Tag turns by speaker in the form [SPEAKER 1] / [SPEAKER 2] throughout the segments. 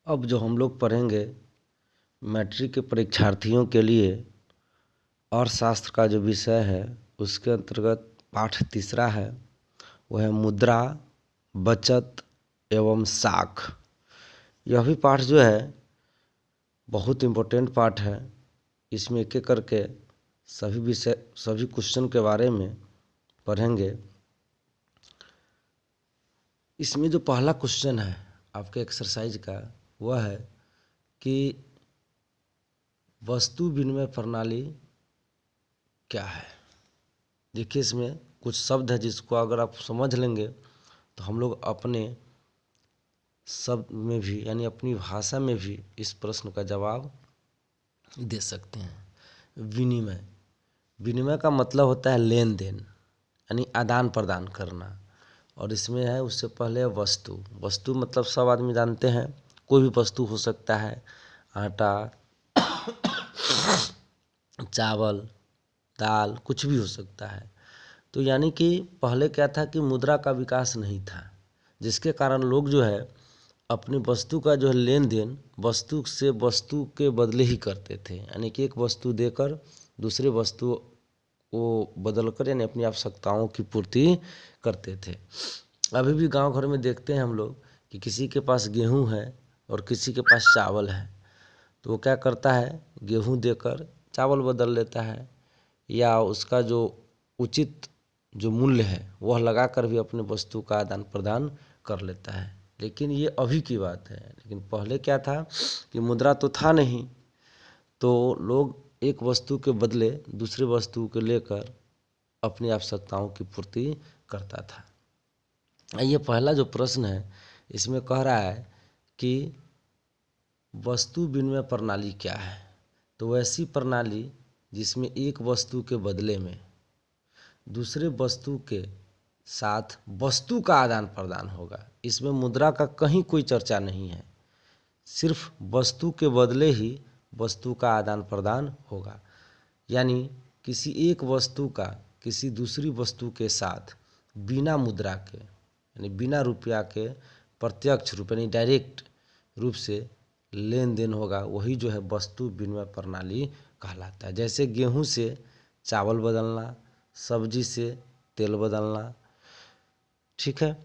[SPEAKER 1] अब जो हम लोग पढ़ेंगे मैट्रिक के परीक्षार्थियों के लिए अर्थशास्त्र का जो विषय है उसके अंतर्गत पाठ तीसरा है, वह है मुद्रा, बचत एवं साख। यह भी पाठ जो है बहुत इम्पोर्टेंट पाठ है। इसमें एक एक करके सभी क्वेश्चन के बारे में पढ़ेंगे। इसमें जो पहला क्वेश्चन है आपके एक्सरसाइज का वह है कि वस्तु विनिमय प्रणाली क्या है। देखिए इसमें कुछ शब्द है जिसको अगर आप समझ लेंगे तो हम लोग अपने शब्द में भी यानी अपनी भाषा में भी इस प्रश्न का जवाब दे सकते हैं। विनिमय, विनिमय का मतलब होता है लेन देन यानी आदान प्रदान करना। और इसमें है उससे पहले वस्तु, वस्तु मतलब सब आदमी जानते हैं, कोई भी वस्तु हो सकता है, आटा, चावल, दाल, कुछ भी हो सकता है। तो यानी कि पहले क्या था कि मुद्रा का विकास नहीं था, जिसके कारण लोग जो है अपनी वस्तु का जो है लेन देन वस्तु से वस्तु के बदले ही करते थे। यानी कि एक वस्तु देकर दूसरे वस्तु को बदल कर यानी अपनी आवश्यकताओं की पूर्ति करते थे। अभी भी गांव घर में देखते हैं हम लोग कि किसी के पास गेहूं है और किसी के पास चावल है, तो वो क्या करता है, गेहूं देकर चावल बदल लेता है या उसका जो उचित जो मूल्य है वह लगाकर भी अपने वस्तु का आदान प्रदान कर लेता है। लेकिन ये अभी की बात है, लेकिन पहले क्या था कि मुद्रा तो था नहीं, तो लोग एक वस्तु के बदले दूसरे वस्तु को लेकर अपनी आवश्यकताओं की पूर्ति करता था। ये पहला जो प्रश्न है इसमें कह रहा है कि वस्तु विनिमय प्रणाली क्या है। तो वैसी प्रणाली जिसमें एक वस्तु के बदले में दूसरे वस्तु के साथ वस्तु का आदान प्रदान होगा। इसमें मुद्रा का कहीं कोई चर्चा नहीं है, सिर्फ वस्तु के बदले ही वस्तु का आदान प्रदान होगा। यानी किसी एक वस्तु का किसी दूसरी वस्तु के साथ बिना मुद्रा के यानी बिना रुपया के प्रत्यक्ष रूप यानी डायरेक्ट रूप से लेन देन होगा, वही जो है वस्तु विनिमय प्रणाली कहलाता है। जैसे गेहूं से चावल बदलना, सब्जी से तेल बदलना। ठीक है,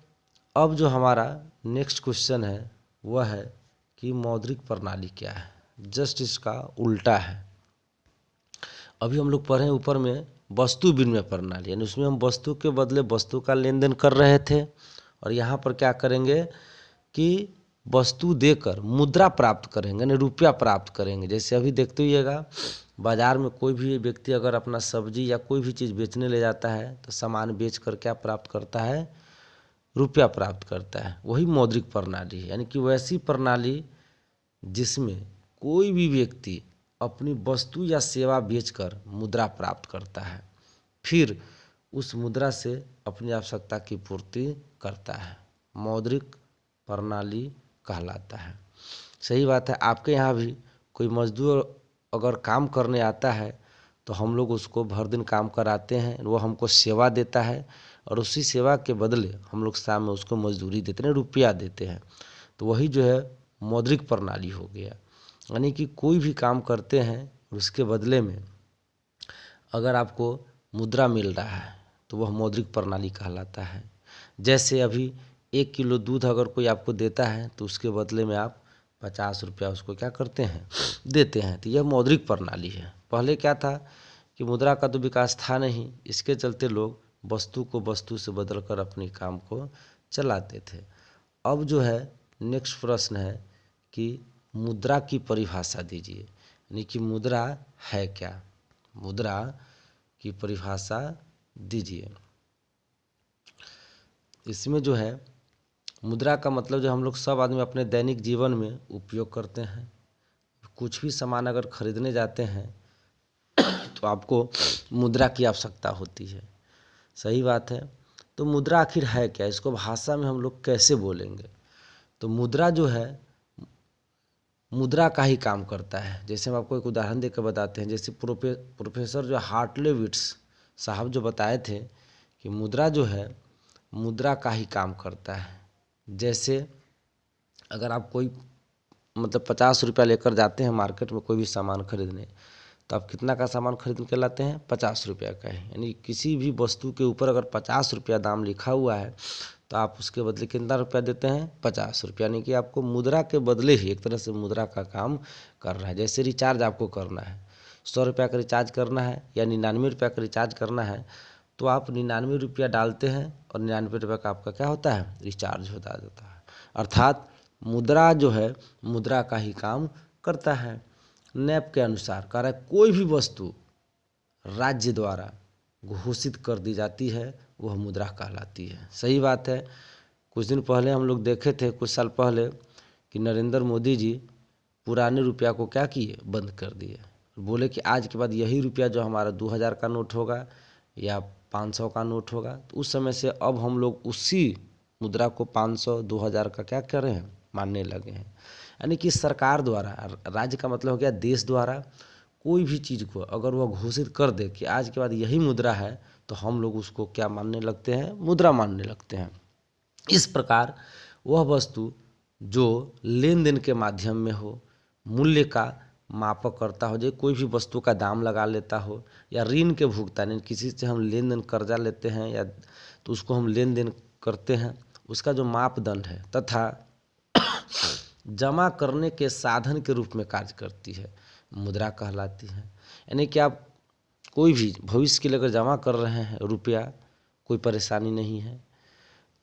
[SPEAKER 1] अब जो हमारा नेक्स्ट क्वेश्चन है वह है कि मौद्रिक प्रणाली क्या है। जस्ट इसका उल्टा है। अभी हम लोग पढ़े ऊपर में वस्तु विनिमय प्रणाली यानी उसमें हम वस्तु के बदले वस्तु का लेन देन कर रहे थे, और यहाँ पर क्या करेंगे कि वस्तु देकर मुद्रा प्राप्त करेंगे यानी रुपया प्राप्त करेंगे। जैसे अभी देखते होइएगा बाजार में कोई भी व्यक्ति अगर अपना सब्जी या कोई भी चीज़ बेचने ले जाता है तो सामान बेच कर क्या प्राप्त करता है, रुपया प्राप्त करता है। वही मौद्रिक प्रणाली है, यानी कि वैसी प्रणाली जिसमें कोई भी व्यक्ति अपनी वस्तु या सेवा बेचकर मुद्रा प्राप्त करता है, फिर उस मुद्रा से अपनी आवश्यकता की पूर्ति करता है, मौद्रिक प्रणाली कहलाता है। सही बात है, आपके यहाँ भी कोई मजदूर अगर काम करने आता है तो हम लोग उसको भर दिन काम कराते हैं, वो हमको सेवा देता है और उसी सेवा के बदले हम लोग शाम में उसको मजदूरी देते हैं, रुपया देते हैं। तो वही जो है मौद्रिक प्रणाली हो गया। यानी कि कोई भी काम करते हैं उसके बदले में अगर आपको मुद्रा मिल रहा है तो वह मौद्रिक प्रणाली कहलाता है। जैसे अभी 1 किलो दूध अगर कोई आपको देता है तो उसके बदले में आप 50 रुपया उसको क्या करते हैं, देते हैं। तो यह मौद्रिक प्रणाली है। पहले क्या था कि मुद्रा का तो विकास था नहीं, इसके चलते लोग वस्तु को वस्तु से बदलकर अपने काम को चलाते थे। अब जो है नेक्स्ट प्रश्न है कि मुद्रा की परिभाषा दीजिए, यानी कि मुद्रा है क्या, मुद्रा की परिभाषा दीजिए। इसमें जो है मुद्रा का मतलब जो हम लोग सब आदमी अपने दैनिक जीवन में उपयोग करते हैं। कुछ भी सामान अगर खरीदने जाते हैं तो आपको मुद्रा की आवश्यकता होती है। सही बात है। तो मुद्रा आखिर है क्या, इसको भाषा में हम लोग कैसे बोलेंगे। तो मुद्रा जो है मुद्रा का ही काम करता है। जैसे हम आपको एक उदाहरण देकर बताते हैं, जैसे प्रोफेसर जो हार्टलेविट्स साहब जो बताए थे कि मुद्रा जो है मुद्रा का ही काम करता है। जैसे अगर आप कोई मतलब 50 रुपया लेकर जाते हैं मार्केट में कोई भी सामान खरीदने, तो आप कितना का सामान खरीद के लाते हैं? 50 रुपया का है। यानी किसी भी वस्तु के ऊपर अगर 50 रुपया दाम लिखा हुआ है तो आप उसके बदले कितना रुपया देते हैं? 50 रुपया। यानी कि आपको मुद्रा के बदले ही एक तरह से मुद्रा का काम कर रहा है। जैसे रिचार्ज आपको करना है, 100 रुपया का रिचार्ज करना है या 99 रुपया का रिचार्ज करना है, तो आप 99 रुपया डालते हैं और 99 रुपये का आपका क्या होता है? रिचार्ज होता जाता है। अर्थात मुद्रा जो है मुद्रा का ही काम करता है। नैप के अनुसार कह रहा है कोई भी वस्तु राज्य द्वारा घोषित कर दी जाती है वह मुद्रा कहलाती है। सही बात है। कुछ दिन पहले हम लोग देखे थे, कुछ साल पहले, कि नरेंद्र मोदी जी पुराने रुपया को क्या किए? बंद कर दिए। बोले कि आज के बाद यही रुपया जो हमारा 2000 का नोट होगा या 500 का नोट होगा, तो उस समय से अब हम लोग उसी मुद्रा को 500 2000 का क्या कर रहे हैं? मानने लगे हैं। यानी कि सरकार द्वारा, राज्य का मतलब हो गया देश द्वारा, कोई भी चीज़ को अगर वह घोषित कर दे कि आज के बाद यही मुद्रा है, तो हम लोग उसको क्या मानने लगते हैं? मुद्रा मानने लगते हैं। इस प्रकार वह वस्तु जो लेन देन के माध्यम में हो, मूल्य का मापक करता हो, जो कोई भी वस्तु का दाम लगा लेता हो, या ऋण के भुगतान, किसी से हम लेन देन कर्जा लेते हैं या तो उसको हम लेन देन करते हैं, उसका जो मापदंड है तथा जमा करने के साधन के रूप में कार्य करती है, मुद्रा कहलाती है। यानी कि आप कोई भी भविष्य के लिए अगर जमा कर रहे हैं रुपया, कोई परेशानी नहीं है।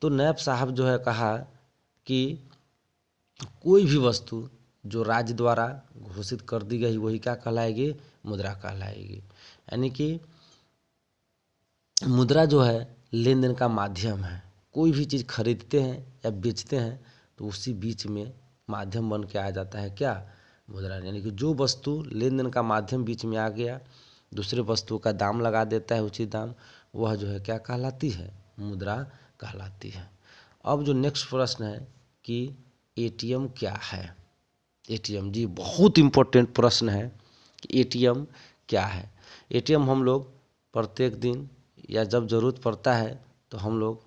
[SPEAKER 1] तो नैब साहब जो है कहा कि कोई भी वस्तु जो राज्य द्वारा घोषित कर दी गई वही क्या कहलाएगी? मुद्रा कहलाएगी। यानी कि मुद्रा जो है लेन देन का माध्यम है। कोई भी चीज़ खरीदते हैं या बेचते हैं तो उसी बीच में माध्यम बन के आ जाता है क्या? मुद्रा। यानी कि जो वस्तु लेन देन का माध्यम बीच में आ गया, दूसरे वस्तु का दाम लगा देता है उचित दाम, वह जो है क्या कहलाती है? मुद्रा कहलाती है। अब जो नेक्स्ट प्रश्न है कि एटीएम क्या है? एटीएम, जी बहुत इम्पोर्टेंट प्रश्न है कि एटीएम क्या है। एटीएम हम लोग प्रत्येक दिन या जब ज़रूरत पड़ता है तो हम लोग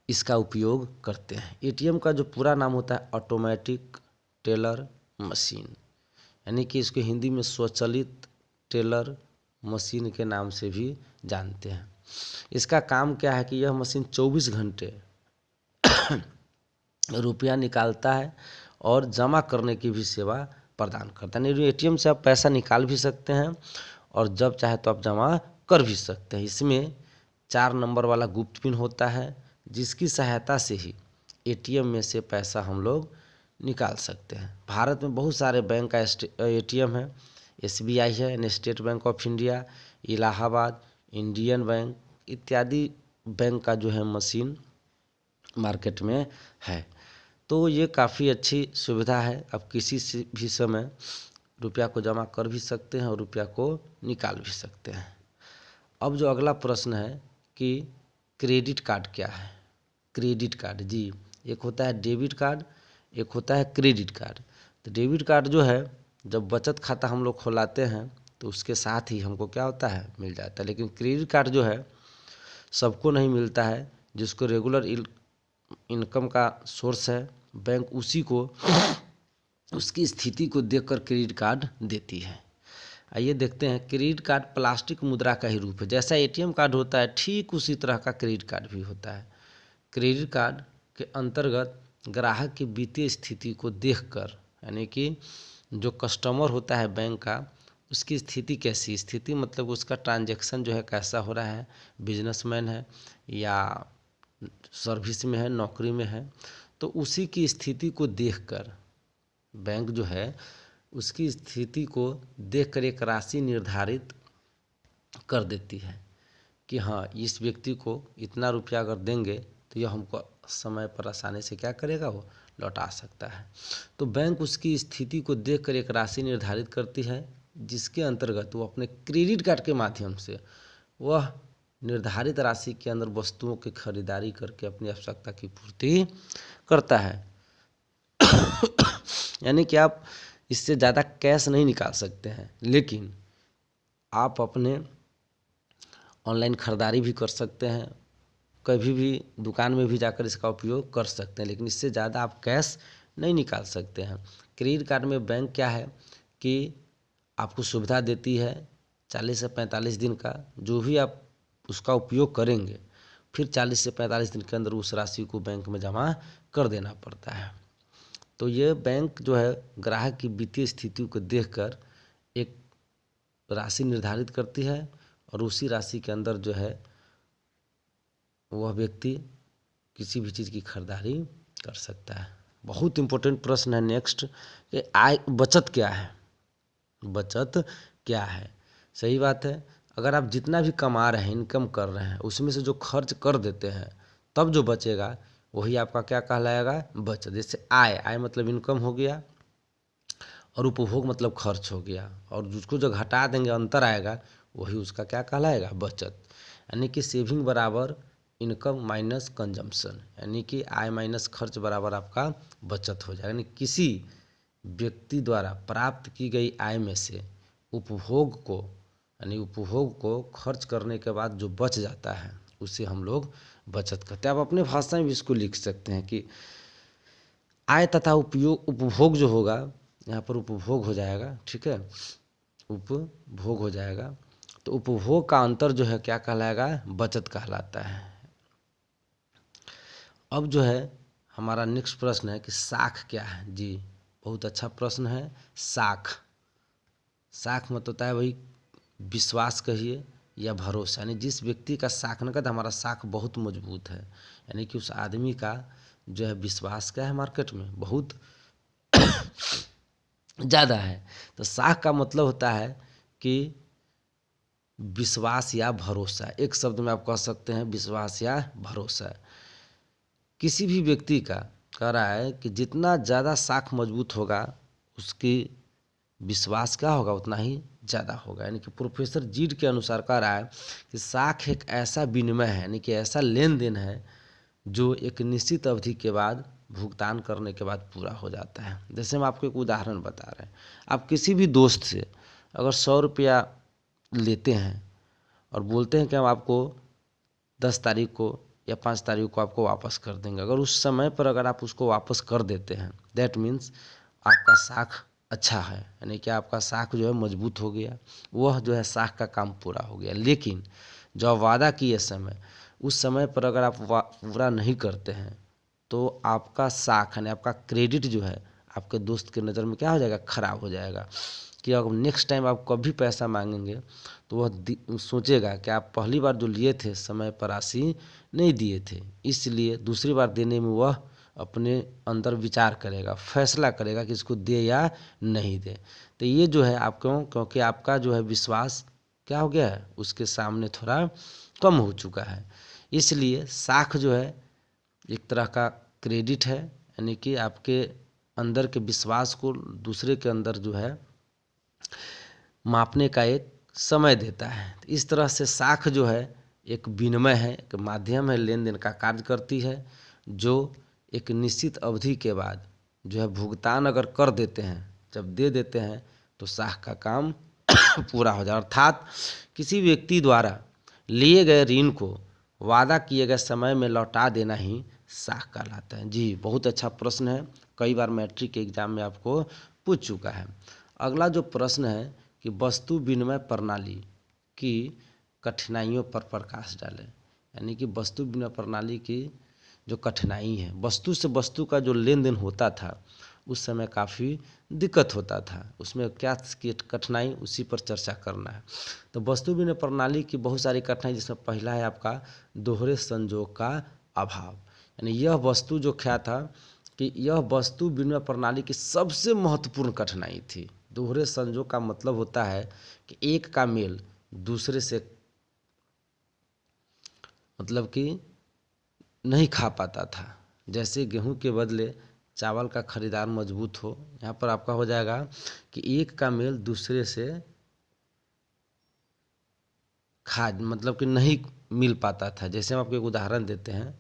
[SPEAKER 1] इसका उपयोग करते हैं। एटीएम का जो पूरा नाम होता है ऑटोमेटिक टेलर मशीन, यानी कि इसको हिंदी में स्वचालित टेलर मशीन के नाम से भी जानते हैं। इसका काम क्या है कि यह मशीन 24 घंटे रुपया निकालता है और जमा करने की भी सेवा प्रदान करता है। एटीएम से आप पैसा निकाल भी सकते हैं और जब चाहे तो आप जमा कर भी सकते हैं। इसमें 4 नंबर वाला गुप्त पिन होता है जिसकी सहायता से ही एटीएम में से पैसा हम लोग निकाल सकते हैं। भारत में बहुत सारे बैंक का एटीएम है। एसबीआई है, state bank of India, Allahabad, Indian bank इत्यादि बैंक का जो है मशीन मार्केट में है। तो ये काफ़ी अच्छी सुविधा है। आप किसी से भी समय रुपया को जमा कर भी सकते हैं और रुपया को निकाल भी सकते हैं। अब जो अगला प्रश्न है कि क्रेडिट कार्ड क्या है? क्रेडिट कार्ड, जी एक होता है डेबिट कार्ड, एक होता है क्रेडिट कार्ड। तो डेबिट कार्ड जो है जब बचत खाता हम लोग खोलाते हैं तो उसके साथ ही हमको क्या होता है? मिल जाता है। लेकिन क्रेडिट कार्ड जो है सबको नहीं मिलता है। जिसको रेगुलर इनकम का सोर्स है, बैंक उसी को उसकी स्थिति को देखकर क्रेडिट कार्ड देती है। आइए देखते हैं। क्रेडिट कार्ड प्लास्टिक मुद्रा का ही रूप है। जैसा एटीएम कार्ड होता है ठीक उसी तरह का क्रेडिट कार्ड भी होता है। क्रेडिट कार्ड के अंतर्गत ग्राहक की वित्तीय स्थिति को देखकर, यानी कि जो कस्टमर होता है बैंक का, उसकी स्थिति कैसी, स्थिति मतलब उसका ट्रांजैक्शन जो है कैसा हो रहा है, बिजनेसमैन है या सर्विस में है, नौकरी में है, तो उसी की स्थिति को देखकर बैंक जो है उसकी स्थिति को देखकर एक राशि निर्धारित कर देती है कि हाँ इस व्यक्ति को इतना रुपया अगर देंगे तो यह हमको समय पर आसानी से क्या करेगा? वो लौटा सकता है। तो बैंक उसकी स्थिति को देखकर एक राशि निर्धारित करती है जिसके अंतर्गत वो अपने क्रेडिट कार्ड के माध्यम से वह निर्धारित राशि के अंदर वस्तुओं की खरीदारी करके अपनी आवश्यकता की पूर्ति करता है। यानी कि आप इससे ज़्यादा कैश नहीं निकाल सकते हैं, लेकिन आप अपने ऑनलाइन खरीदारी भी कर सकते हैं, कभी भी दुकान में भी जाकर इसका उपयोग कर सकते हैं, लेकिन इससे ज़्यादा आप कैश नहीं निकाल सकते हैं। क्रेडिट कार्ड में बैंक क्या है कि आपको सुविधा देती है 40 से 45 दिन का, जो भी आप उसका उपयोग करेंगे फिर 40 से 45 दिन के अंदर उस राशि को बैंक में जमा कर देना पड़ता है। तो ये बैंक जो है ग्राहक की वित्तीय स्थिति को देखकर एक राशि निर्धारित करती है और उसी राशि के अंदर जो है वह व्यक्ति किसी भी चीज़ की खरीदारी कर सकता है। बहुत इम्पोर्टेंट प्रश्न है नेक्स्ट कि आय बचत क्या है। बचत क्या है? सही बात है, अगर आप जितना भी कमा रहे हैं, इनकम कर रहे हैं, उसमें से जो खर्च कर देते हैं तब जो बचेगा वही आपका क्या कहलाएगा? बचत। जैसे आय मतलब इनकम हो गया और उपभोग मतलब खर्च हो गया, और उसको जो घटा देंगे अंतर आएगा वही उसका क्या कहलाएगा? बचत। यानी कि सेविंग बराबर इनकम माइनस कंजम्पशन, यानी कि आय माइनस खर्च बराबर आपका बचत हो जाएगा। यानी किसी व्यक्ति द्वारा प्राप्त की गई आय में से उपभोग को खर्च करने के बाद जो बच जाता है उसे हम लोग बचत करते हैं। आप अपने भाषा में भी इसको लिख सकते हैं कि आय तथा उपभोग जो होगा, यहाँ पर उपभोग हो जाएगा, ठीक है, उपभोग हो जाएगा, तो उपभोग का अंतर जो है क्या कहलाएगा? बचत कहलाता है। अब जो है हमारा नेक्स्ट प्रश्न है कि साख क्या है? जी बहुत अच्छा प्रश्न है। साख मत होता है वही विश्वास कहिए या भरोसा, यानी जिस व्यक्ति का साख न कहता हमारा साख बहुत मजबूत है, यानी कि उस आदमी का जो है विश्वास क्या है मार्केट में बहुत ज़्यादा है। तो साख का मतलब होता है कि विश्वास या भरोसा, एक शब्द में आप कह सकते हैं विश्वास या भरोसा। किसी भी व्यक्ति का कह रहा है कि जितना ज़्यादा साख मजबूत होगा उसकी विश्वास क्या होगा उतना ही ज़्यादा होगा। यानी कि प्रोफेसर जीड के अनुसार कह रहा है कि साख एक ऐसा विनिमय है, यानी कि ऐसा लेन देन है जो एक निश्चित अवधि के बाद भुगतान करने के बाद पूरा हो जाता है। जैसे हम आपको एक उदाहरण बता रहे हैं, आप किसी भी दोस्त से अगर 100 रुपया लेते हैं और बोलते हैं कि हम आपको 10 तारीख को या 5 तारीख को आपको वापस कर देंगे, अगर उस समय पर अगर आप उसको वापस कर देते हैं दैट मीन्स आपका साख अच्छा है, यानी कि आपका साख जो है मजबूत हो गया, वह जो है साख का काम पूरा हो गया। लेकिन जो वादा किए समय उस समय पर अगर आप पूरा नहीं करते हैं तो आपका साख यानी आपका क्रेडिट जो है आपके दोस्त के नज़र में क्या हो जाएगा? खराब हो जाएगा। कि अगर नेक्स्ट टाइम आप कभी पैसा मांगेंगे तो वह सोचेगा कि आप पहली बार जो लिए थे समय पर राशि नहीं दिए थे, इसलिए दूसरी बार देने में वह अपने अंदर विचार करेगा, फैसला करेगा कि इसको दे या नहीं दे। तो ये जो है आप क्योंकि आपका जो है विश्वास क्या हो गया है उसके सामने थोड़ा कम हो चुका है, इसलिए साख जो है एक तरह का क्रेडिट है, यानी कि आपके अंदर के विश्वास को दूसरे के अंदर जो है मापने का एक समय देता है। इस तरह से साख जो है एक विनिमय है, एक माध्यम है, लेन देन का कार्य करती है, जो एक निश्चित अवधि के बाद जो है भुगतान अगर कर देते हैं, जब दे देते हैं तो साख का काम पूरा हो जाए। अर्थात किसी व्यक्ति द्वारा लिए गए ऋण को वादा किए गए समय में लौटा देना ही साख कहलाता है। जी बहुत अच्छा प्रश्न है, कई बार मैट्रिक के एग्जाम में आपको पूछ चुका है। अगला जो प्रश्न है कि वस्तु विनिमय प्रणाली की कठिनाइयों पर प्रकाश डालें, यानी कि वस्तु विनिमय प्रणाली की जो कठिनाई है, वस्तु से वस्तु का जो लेन देन होता था उस समय काफ़ी दिक्कत होता था, उसमें क्या कठिनाई उसी पर चर्चा करना है। तो वस्तु विनिमय प्रणाली की बहुत सारी कठिनाई, जिसमें पहला है आपका दोहरे संजोग का अभाव, यानी यह वस्तु जो क्या था कि यह वस्तु विनिमय प्रणाली की सबसे महत्वपूर्ण कठिनाई थी। दोहरे संजोग का मतलब होता है कि एक का मेल दूसरे से मतलब कि नहीं खा पाता था। जैसे गेहूं के बदले चावल का खरीदार मजबूत हो, यहाँ पर आपका हो जाएगा कि एक का मेल दूसरे से मतलब कि नहीं मिल पाता था। जैसे हम आपको एक उदाहरण देते हैं,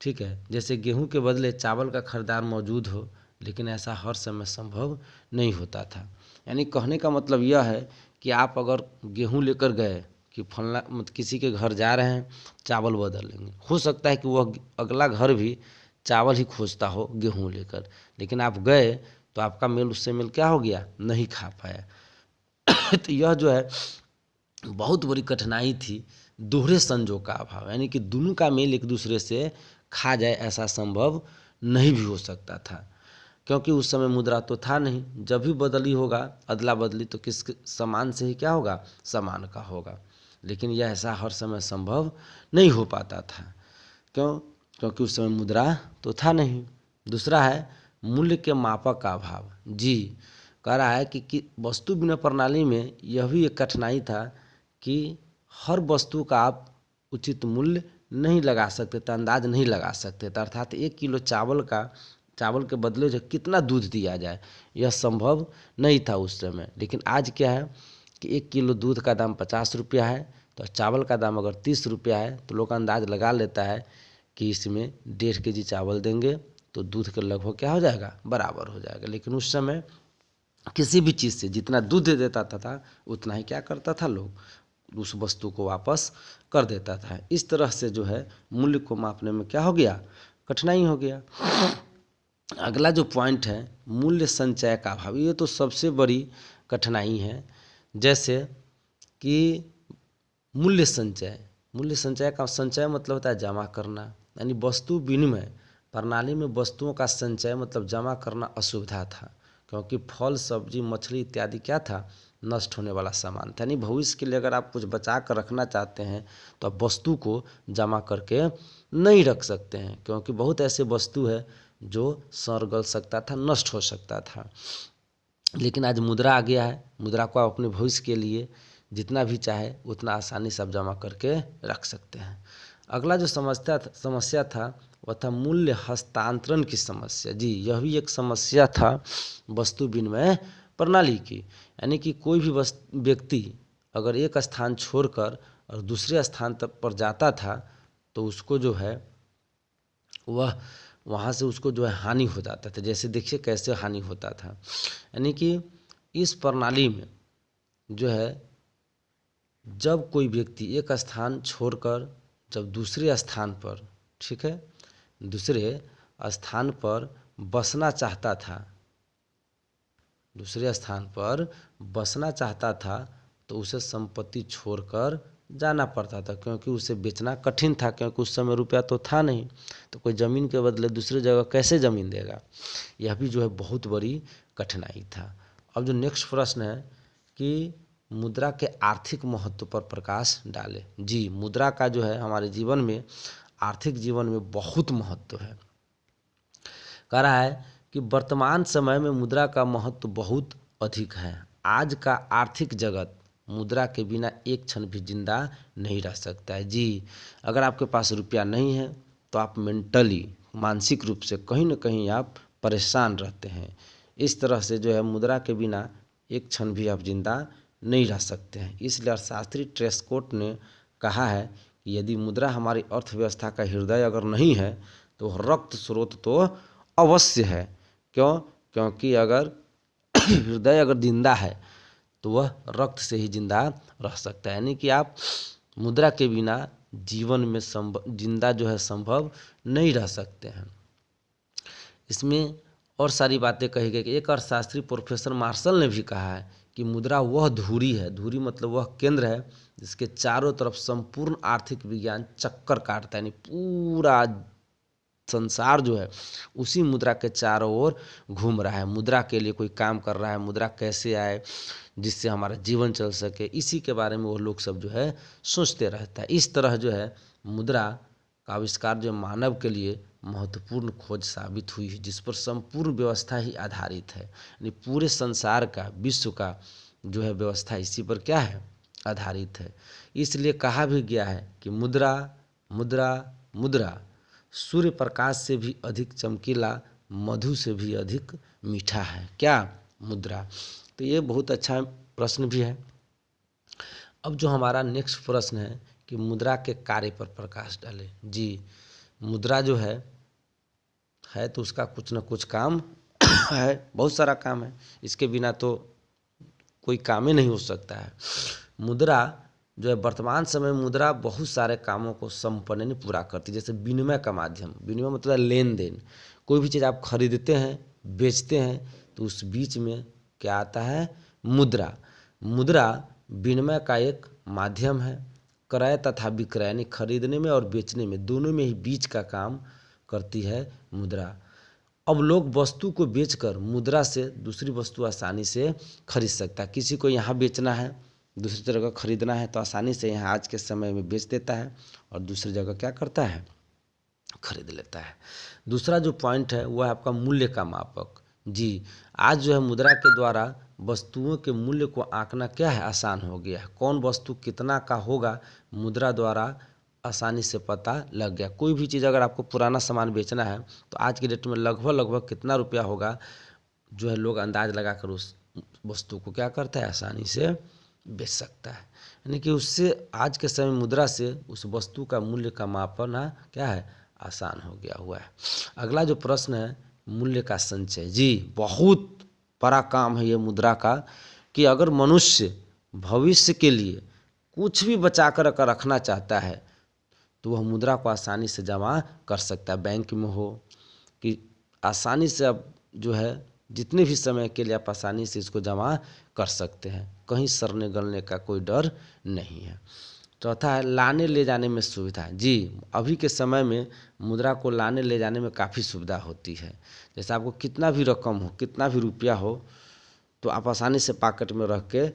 [SPEAKER 1] ठीक है, जैसे गेहूं के बदले चावल का खरीदार मौजूद हो, लेकिन ऐसा हर समय संभव नहीं होता था। यानी कहने का मतलब यह है कि आप अगर गेहूं लेकर गए कि फलना मतलब किसी के घर जा रहे हैं चावल बदल लेंगे, हो सकता है कि वह अगला घर भी चावल ही खोजता हो गेहूँ लेकर, लेकिन आप गए तो आपका मेल उससे मेल क्या हो गया, नहीं खा पाया। तो यह जो है बहुत बड़ी कठिनाई थी, दोहरे संजोग का अभाव, यानी कि दोनों का मेल एक दूसरे से खा जाए ऐसा संभव नहीं भी हो सकता था, क्योंकि उस समय मुद्रा तो था नहीं। जब भी बदली होगा, अदला बदली, तो किस समान से ही क्या होगा, समान का होगा, लेकिन यह ऐसा हर समय संभव नहीं हो पाता था। क्यों? क्योंकि उस समय मुद्रा तो था नहीं। दूसरा है मूल्य के मापक का अभाव। जी, कह रहा है कि वस्तु विनिमय प्रणाली में यह भी एक कठिनाई था कि हर वस्तु का आप उचित मूल्य नहीं लगा सकते थे, अंदाज नहीं लगा सकते थे। अर्थात 1 किलो चावल के बदले जो कितना दूध दिया जाए, यह संभव नहीं था उस समय। लेकिन आज क्या है कि 1 किलो दूध का दाम 50 रुपया है, तो चावल का दाम अगर 30 रुपया है, तो लोग अंदाज लगा लेता है कि इसमें 1.5 केजी चावल देंगे तो दूध के लगभग क्या हो जाएगा, बराबर हो जाएगा। लेकिन उस समय किसी भी चीज़ से जितना दूध दे देता था उतना ही क्या करता था, लोग उस वस्तु को वापस कर देता था। इस तरह से जो है मूल्य को मापने में क्या हो गया, कठिनाई हो गया। अगला जो पॉइंट है मूल्य संचय का अभाव, ये तो सबसे बड़ी कठिनाई है। जैसे कि मूल्य संचय का संचय मतलब होता है जमा करना, यानी वस्तु विनिमय प्रणाली में वस्तुओं का संचय मतलब जमा करना असुविधा था, क्योंकि फल सब्जी मछली इत्यादि क्या था, नष्ट होने वाला सामान था। यानी भविष्य के लिए अगर आप कुछ बचा कर रखना चाहते हैं तो आप वस्तु को जमा करके नहीं रख सकते हैं, क्योंकि बहुत ऐसे वस्तु है जो सड़ गल सकता था, नष्ट हो सकता था। लेकिन आज मुद्रा आ गया है, मुद्रा को आप अपने भविष्य के लिए जितना भी चाहे उतना आसानी से आप जमा करके रख सकते हैं। अगला जो समस्या था वह था मूल्य हस्तांतरण की समस्या। जी, यह भी एक समस्या था वस्तु विनिमय प्रणाली की, यानी कि कोई भी व्यक्ति अगर एक स्थान छोड़कर और दूसरे स्थान तक पर जाता था तो उसको जो है वह वहाँ से उसको जो है हानि हो जाता था। जैसे देखिए कैसे हानि होता था, यानी कि इस प्रणाली में जो है जब कोई व्यक्ति एक स्थान छोड़कर जब दूसरे स्थान पर, ठीक है, दूसरे स्थान पर बसना चाहता था, दूसरे स्थान पर बसना चाहता था तो उसे संपत्ति छोड़कर जाना पड़ता था, क्योंकि उसे बेचना कठिन था, क्योंकि उस समय रुपया तो था नहीं, तो कोई ज़मीन के बदले दूसरी जगह कैसे ज़मीन देगा। यह भी जो है बहुत बड़ी कठिनाई था। अब जो नेक्स्ट प्रश्न है कि मुद्रा के आर्थिक महत्व पर प्रकाश डाले। जी, मुद्रा का जो है हमारे जीवन में, आर्थिक जीवन में बहुत महत्व है। कह रहा है कि वर्तमान समय में मुद्रा का महत्व बहुत अधिक है। आज का आर्थिक जगत मुद्रा के बिना एक क्षण भी जिंदा नहीं रह सकता है। जी, अगर आपके पास रुपया नहीं है तो आप मेंटली, मानसिक रूप से कहीं ना कहीं आप परेशान रहते हैं। इस तरह से जो है मुद्रा के बिना एक क्षण भी आप जिंदा नहीं रह सकते हैं। इसलिए अर्थशास्त्री ट्रेस्कोट ने कहा है कि यदि मुद्रा हमारी अर्थव्यवस्था का हृदय अगर नहीं है तो रक्त स्रोत तो अवश्य है। क्यों? क्योंकि अगर हृदय अगर जिंदा है तो वह रक्त से ही जिंदा रह सकता है, यानी कि आप मुद्रा के बिना जीवन में जिंदा जो है संभव नहीं रह सकते हैं। इसमें और सारी बातें कही गई कि एक अर्थशास्त्री प्रोफेसर मार्शल ने भी कहा है कि मुद्रा वह धुरी है, धुरी मतलब वह केंद्र है जिसके चारों तरफ संपूर्ण आर्थिक विज्ञान चक्कर काटता है, यानी पूरा संसार जो है उसी मुद्रा के चारों ओर घूम रहा है। मुद्रा के लिए कोई काम कर रहा है, मुद्रा कैसे आए जिससे हमारा जीवन चल सके, इसी के बारे में वो लोग सब जो है सोचते रहता है। इस तरह जो है मुद्रा का आविष्कार जो मानव के लिए महत्वपूर्ण खोज साबित हुई है, जिस पर संपूर्ण व्यवस्था ही आधारित है, यानी पूरे संसार का, विश्व का जो है व्यवस्था इसी पर क्या है, आधारित है। इसलिए कहा भी गया है कि मुद्रा मुद्रा मुद्रा सूर्य प्रकाश से भी अधिक चमकीला, मधु से भी अधिक मीठा है। क्या? मुद्रा। तो ये बहुत अच्छा प्रश्न भी है। अब जो हमारा नेक्स्ट प्रश्न है कि मुद्रा के कार्य पर प्रकाश डाले। जी, मुद्रा जो है तो उसका कुछ न कुछ काम है, बहुत सारा काम है, इसके बिना तो कोई काम ही नहीं हो सकता है। मुद्रा जो है वर्तमान समय में मुद्रा बहुत सारे कामों को संपन्न पूरा करती है। जैसे विनिमय का माध्यम, विनिमय मतलब लेन देन, कोई भी चीज़ आप खरीदते हैं बेचते हैं तो उस बीच में क्या आता है, मुद्रा। मुद्रा विनिमय का एक माध्यम है। क्रय तथा विक्रय यानी खरीदने में और बेचने में, दोनों में ही बीच का काम करती है मुद्रा। अब लोग वस्तु को बेचकर मुद्रा से दूसरी वस्तु आसानी से खरीद सकता है। किसी को यहाँ बेचना है, दूसरी जगह खरीदना है तो आसानी से यहाँ आज के समय में बेच देता है और दूसरी जगह क्या करता है, खरीद लेता है। दूसरा जो पॉइंट है वह है आपका मूल्य का मापक। जी, आज जो है मुद्रा के द्वारा वस्तुओं के मूल्य को आंकना क्या है, आसान हो गया है। कौन वस्तु कितना का होगा मुद्रा द्वारा आसानी से पता लग गया। कोई भी चीज़ अगर आपको पुराना सामान बेचना है तो आज के डेट में लगभग कितना रुपया होगा जो है लोग अंदाज लगाकर उस वस्तु को क्या करता है, आसानी से बेच सकता है। यानी कि उससे आज के समय मुद्रा से उस वस्तु का मूल्य का मापना क्या है, आसान हो गया हुआ है। अगला जो प्रश्न है मूल्य का संचय। जी, बहुत बड़ा काम है ये मुद्रा का कि अगर मनुष्य भविष्य के लिए कुछ भी बचा कर अगर रखना चाहता है तो वह मुद्रा को आसानी से जमा कर सकता है। बैंक में हो कि आसानी से अब जो है जितने भी समय के लिए आप आसानी से इसको जमा कर सकते हैं, कहीं सड़ने गलने का कोई डर नहीं है। चौथा है लाने ले जाने में सुविधा। जी, अभी के समय में मुद्रा को लाने ले जाने में काफ़ी सुविधा होती है। जैसे आपको कितना भी रकम हो, कितना भी रुपया हो तो आप आसानी से पॉकेट में रख के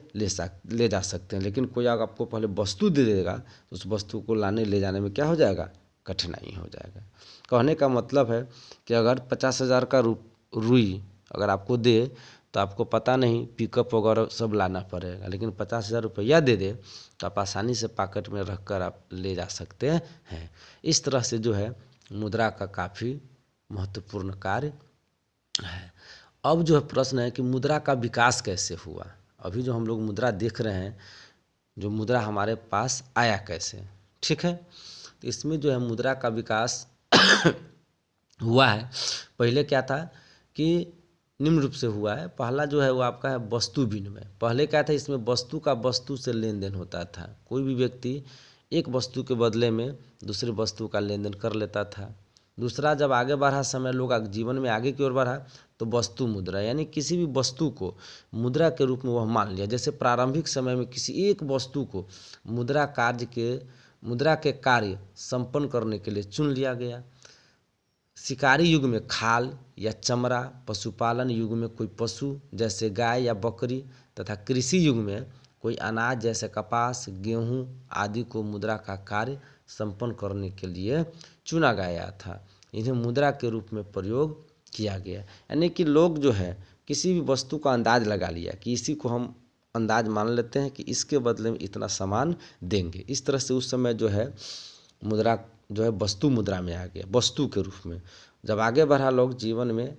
[SPEAKER 1] ले जा सकते हैं। लेकिन कोई अगर आपको पहले वस्तु दे देगा तो उस वस्तु को लाने ले जाने में क्या हो जाएगा, कठिनाई हो जाएगा। कहने का मतलब है कि अगर 50,000 का रुई अगर आपको दे तो आपको पता नहीं पिकअप वगैरह सब लाना पड़ेगा, लेकिन 50,000 रुपया दे दे तो आप आसानी से पॉकेट में रख कर आप ले जा सकते हैं। इस तरह से जो है मुद्रा का काफ़ी महत्वपूर्ण कार्य है। अब जो है प्रश्न है कि मुद्रा का विकास कैसे हुआ। अभी जो हम लोग मुद्रा देख रहे हैं, जो मुद्रा हमारे पास आया कैसे, ठीक है। तो इसमें जो है मुद्रा का विकास हुआ है। पहले क्या था कि निम्न रूप से हुआ है। पहला जो है वो आपका है वस्तु विनिमय। पहले क्या था, इसमें वस्तु का वस्तु से लेन देन होता था। कोई भी व्यक्ति एक वस्तु के बदले में दूसरी वस्तु का लेन देन कर लेता था। दूसरा, जब आगे बढ़ा समय, लोग जीवन में आगे की ओर बढ़ा तो वस्तु मुद्रा यानी किसी भी वस्तु को मुद्रा के रूप में वह मान लिया। जैसे प्रारंभिक समय में किसी एक वस्तु को मुद्रा के कार्य संपन्न करने के लिए चुन लिया गया। शिकारी युग में खाल या चमड़ा, पशुपालन युग में कोई पशु जैसे गाय या बकरी, तथा कृषि युग में कोई अनाज जैसे कपास, गेहूं आदि को मुद्रा का कार्य संपन्न करने के लिए चुना गया था। इन्हें मुद्रा के रूप में प्रयोग किया गया। यानी कि लोग जो है किसी भी वस्तु का अंदाज लगा लिया कि इसी को हम अंदाज मान लेते हैं कि इसके बदले में इतना सामान देंगे। इस तरह से उस समय जो है मुद्रा जो है वस्तु मुद्रा में आ गया, वस्तु के रूप में। जब आगे बढ़ा लोग जीवन में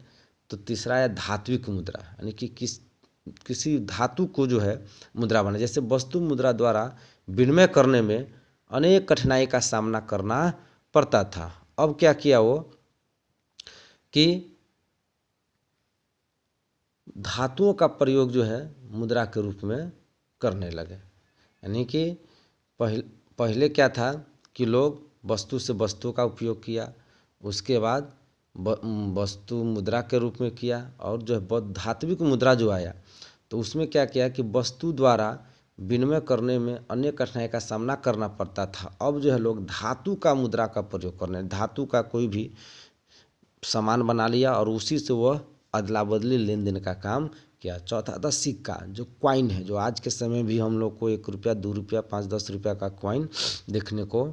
[SPEAKER 1] तो तीसरा है धात्विक मुद्रा, यानी कि किसी धातु को जो है मुद्रा बना। जैसे वस्तु मुद्रा द्वारा विनिमय करने में अनेक कठिनाई का सामना करना पड़ता था। अब क्या किया वो कि धातुओं का प्रयोग जो है मुद्रा के रूप में करने लगे। यानी कि पहले क्या था कि लोग वस्तु से वस्तु का उपयोग किया, उसके बाद वस्तु मुद्रा के रूप में किया, और जो है धात्विक मुद्रा जो आया तो उसमें क्या किया कि वस्तु द्वारा विनिमय करने में अन्य कठिनाई का सामना करना पड़ता था। अब जो है लोग धातु का मुद्रा का प्रयोग करने, धातु का कोई भी सामान बना लिया और उसी से वह अदला बदली लेन देन का काम किया। चौथा था सिक्का, जो क्वाइन है, जो आज के समय भी हम लोग को 1 रुपया, 2 रुपया, 5-10 रुपया का क्वाइन देखने को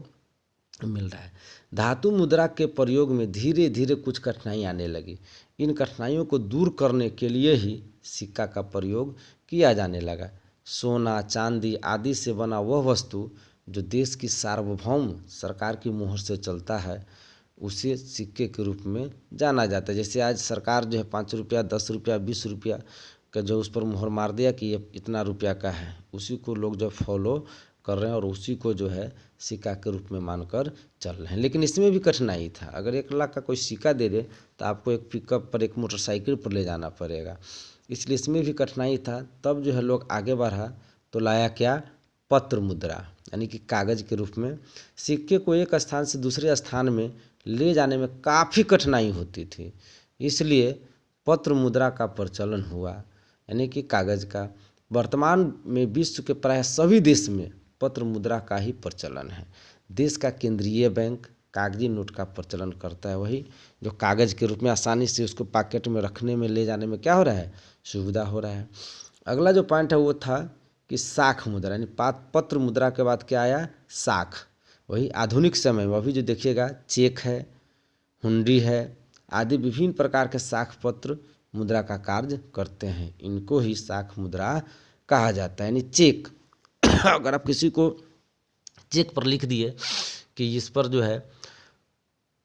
[SPEAKER 1] मिल रहा है। धातु मुद्रा के प्रयोग में धीरे धीरे कुछ कठिनाई आने लगी। इन कठिनाइयों को दूर करने के लिए ही सिक्का का प्रयोग किया जाने लगा। सोना, चांदी आदि से बना वह वस्तु जो देश की सार्वभौम सरकार की मोहर से चलता है उसे सिक्के के रूप में जाना जाता है। जैसे आज सरकार जो है 5 रुपया, 10 रुपया, 20 रुपया का जो उस पर मोहर मार दिया कि ये इतना रुपया का है, उसी को लोग जो फॉलो कर रहे हैं और उसी को जो है सिक्का के रूप में मानकर चल रहे हैं। लेकिन इसमें भी कठिनाई था। अगर 1 लाख का कोई सिक्का दे दे तो आपको एक पिकअप पर, एक मोटरसाइकिल पर ले जाना पड़ेगा, इसलिए इसमें भी कठिनाई था। तब जो है लोग आगे बढ़ा तो लाया क्या, पत्र मुद्रा। यानी कि कागज़ के रूप में। सिक्के को एक स्थान से दूसरे स्थान में ले जाने में काफ़ी कठिनाई होती थी, इसलिए पत्र मुद्रा का प्रचलन हुआ, यानी कि कागज़ का। वर्तमान में विश्व के प्राय सभी देश में पत्र मुद्रा का ही प्रचलन है। देश का केंद्रीय बैंक कागजी नोट का प्रचलन करता है, वही जो कागज़ के रूप में आसानी से उसको पॉकेट में रखने में ले जाने में क्या हो रहा है, सुविधा हो रहा है। अगला जो पॉइंट है वो था कि साख मुद्रा, यानी पत्र मुद्रा के बाद क्या आया, साख। वही आधुनिक समय में अभी जो देखिएगा चेक है, हुंडी है आदि विभिन्न प्रकार के साख पत्र मुद्रा का कार्य करते हैं, इनको ही साख मुद्रा कहा जाता है। यानी चेक अगर आप किसी को चेक पर लिख दिए कि इस पर जो है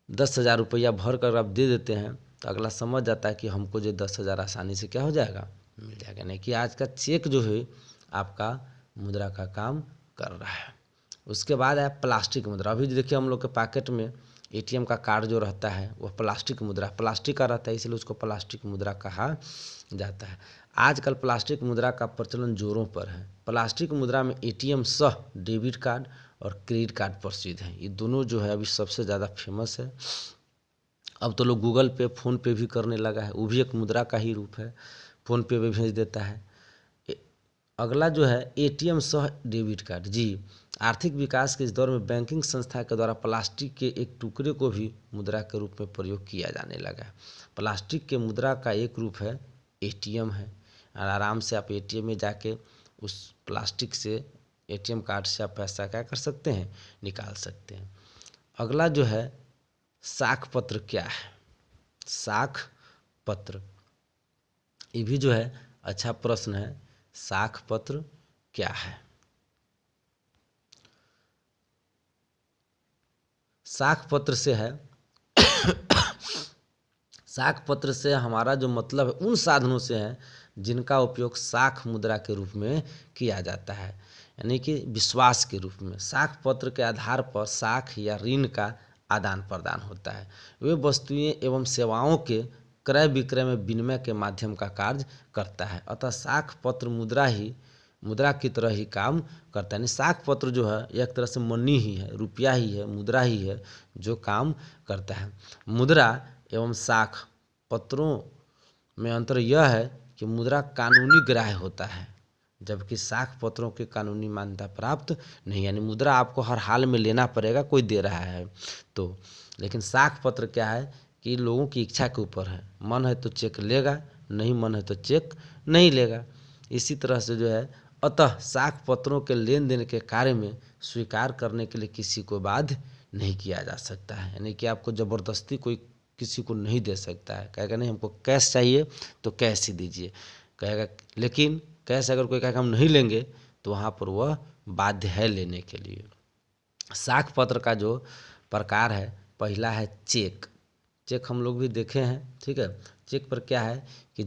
[SPEAKER 1] 10,000 रुपया भर कर आप दे देते हैं, तो अगला समझ जाता है कि हमको जो 10,000 आसानी से क्या हो जाएगा, मिल जाएगा। नहीं कि आज का चेक जो है आपका मुद्रा का काम कर रहा है। उसके बाद है प्लास्टिक मुद्रा। अभी देखिए हम लोग के पॉकेट में एटीएम का कार्ड जो रहता है वह प्लास्टिक मुद्रा, प्लास्टिक का रहता है, इसलिए उसको प्लास्टिक मुद्रा कहा जाता है। आजकल प्लास्टिक मुद्रा का प्रचलन जोरों पर है। प्लास्टिक मुद्रा में एटीएम सह डेबिट कार्ड और क्रेडिट कार्ड प्रसिद्ध हैं। ये दोनों जो है अभी सबसे ज़्यादा फेमस है। अब तो लोग गूगल पे, फ़ोन पे भी करने लगा है, वो भी एक मुद्रा का ही रूप है, फ़ोन पे भी भेज देता है। अगला जो है एटीएम सह डेबिट कार्ड। जी, आर्थिक विकास के इस दौर में बैंकिंग संस्था के द्वारा प्लास्टिक के एक टुकड़े को भी मुद्रा के रूप में प्रयोग किया जाने लगा है। प्लास्टिक के मुद्रा का एक रूप है एटीएम है, और आराम से आप एटीएम में जाके उस प्लास्टिक से एटीएम कार्ड से आप पैसा क्या कर सकते हैं, निकाल सकते हैं। अगला जो है साख पत्र क्या है, साख पत्र, ये भी जो है अच्छा प्रश्न है। साख पत्र क्या है? साख पत्र से है साख पत्र से हमारा जो मतलब है उन साधनों से है जिनका उपयोग साख मुद्रा के रूप में किया जाता है, यानी कि विश्वास के रूप में। साख पत्र के आधार पर साख या ऋण का आदान प्रदान होता है। वे वस्तुएं एवं सेवाओं के क्रय विक्रय में विनिमय के माध्यम का कार्य करता है। अतः साख पत्र मुद्रा की तरह ही काम करता है। यानी साख पत्र जो है एक तरह से मनी ही है, रुपया ही है, मुद्रा ही है जो काम करता है। मुद्रा एवं साख पत्रों में अंतर यह है कि मुद्रा कानूनी ग्राह्य होता है, जबकि साख पत्रों की कानूनी मान्यता प्राप्त नहीं। यानी मुद्रा आपको हर हाल में लेना पड़ेगा, कोई दे रहा है तो। लेकिन साख पत्र क्या है कि लोगों की इच्छा के ऊपर है, मन है तो चेक लेगा, नहीं मन है तो चेक नहीं लेगा। इसी तरह से जो है अतः साख पत्रों के लेन देन के कार्य में स्वीकार करने के लिए किसी को बाध्य नहीं किया जा सकता है। यानी कि आपको ज़बरदस्ती कोई किसी को नहीं दे सकता है, कहेगा नहीं हमको कैश चाहिए तो कैश ही दीजिए कहेगा, लेकिन कैश अगर कोई कहेगा हम नहीं लेंगे तो वहाँ पर वह बाध्य है लेने के लिए। साख पत्र का जो प्रकार है, पहला है चेक। चेक हम लोग भी देखे हैं, ठीक है। चेक पर क्या है कि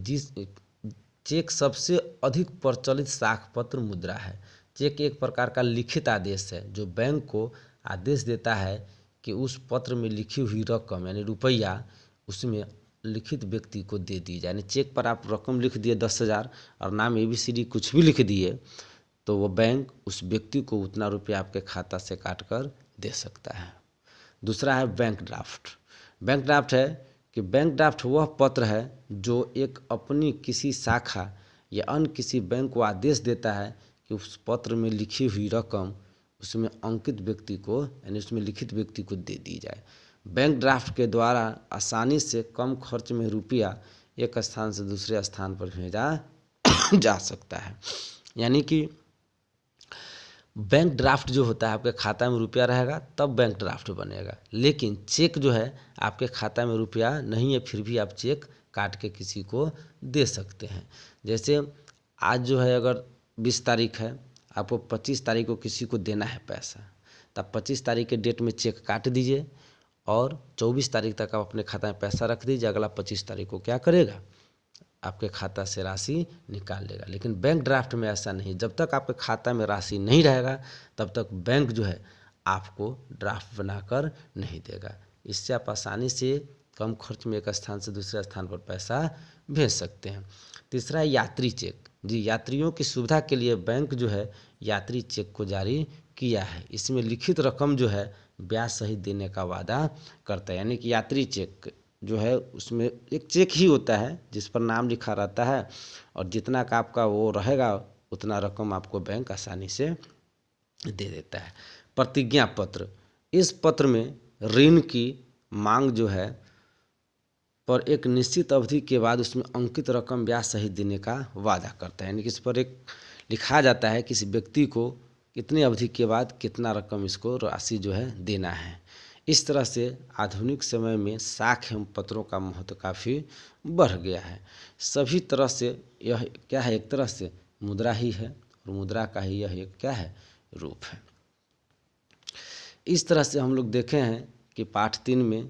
[SPEAKER 1] चेक सबसे अधिक प्रचलित साख पत्र मुद्रा है। चेक एक प्रकार का लिखित आदेश है जो बैंक को आदेश देता है कि उस पत्र में लिखी हुई रकम यानी रुपया उसमें लिखित व्यक्ति को दे दी जाए। यानी चेक पर आप रकम लिख दिए 10,000 और नाम ABCD कुछ भी लिख दिए तो वो बैंक उस व्यक्ति को उतना रुपया आपके खाता से काट कर दे सकता है। दूसरा है बैंक ड्राफ्ट। बैंक ड्राफ्ट है कि बैंक ड्राफ्ट वह पत्र है जो एक अपनी किसी शाखा या अन्य किसी बैंक को आदेश देता है कि उस पत्र में लिखी हुई रकम उसमें अंकित व्यक्ति को यानी उसमें लिखित व्यक्ति को दे दी जाए। बैंक ड्राफ्ट के द्वारा आसानी से कम खर्च में रुपया एक स्थान से दूसरे स्थान पर भेजा जा सकता है। यानी कि बैंक ड्राफ्ट जो होता है आपके खाता में रुपया रहेगा तब बैंक ड्राफ्ट बनेगा, लेकिन चेक जो है आपके खाता में रुपया नहीं है फिर भी आप चेक काट के किसी को दे सकते हैं। जैसे आज जो है अगर 20 तारीख है, आपको 25 तारीख को किसी को देना है पैसा, तब 25 तारीख के डेट में चेक काट दीजिए और 24 तारीख तक आप अपने खाता में पैसा रख दीजिए। अगला 25 तारीख को क्या करेगा, आपके खाता से राशि निकाल लेगा। लेकिन बैंक ड्राफ्ट में ऐसा नहीं, जब तक आपके खाता में राशि नहीं रहेगा तब तक बैंक जो है आपको ड्राफ्ट बनाकर नहीं देगा। इससे आप आसानी से कम खर्च में एक स्थान से दूसरे स्थान पर पैसा भेज सकते हैं। तीसरा है यात्री चेक। जी, यात्रियों की सुविधा के लिए बैंक जो है यात्री चेक को जारी किया है। इसमें लिखित रकम जो है ब्याज सहित देने का वादा करता है। यानी कि यात्री चेक जो है उसमें एक चेक ही होता है जिस पर नाम लिखा रहता है और जितना का आपका वो रहेगा उतना रकम आपको बैंक आसानी से दे देता है। प्रतिज्ञा पत्र, इस पत्र में ऋण की मांग जो है पर एक निश्चित अवधि के बाद उसमें अंकित रकम ब्याज सहित देने का वादा करता है। यानी कि इस पर एक लिखा जाता है किसी व्यक्ति को कितनी अवधि के बाद कितना रकम इसको राशि जो है देना है। इस तरह से आधुनिक समय में साख एवं पत्रों का महत्व काफ़ी बढ़ गया है। सभी तरह से यह क्या है, एक तरह से मुद्रा ही है और मुद्रा का ही यह एक क्या है, रूप है। इस तरह से हम लोग देखे हैं कि पाठ 3 में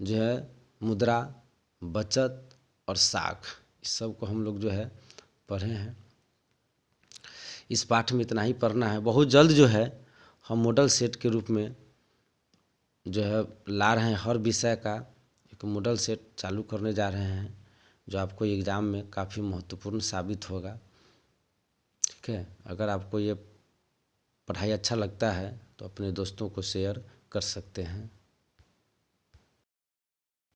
[SPEAKER 1] जो है मुद्रा, बचत और साख, इस सब को हम लोग जो है पढ़े हैं। इस पाठ में इतना ही पढ़ना है। बहुत जल्द जो है हम मॉडल सेट के रूप में जो है ला रहे हैं, हर विषय का एक मॉडल सेट चालू करने जा रहे हैं जो आपको एग्ज़ाम में काफ़ी महत्वपूर्ण साबित होगा। ठीक है, अगर आपको ये पढ़ाई अच्छा लगता है तो अपने दोस्तों को शेयर कर सकते हैं।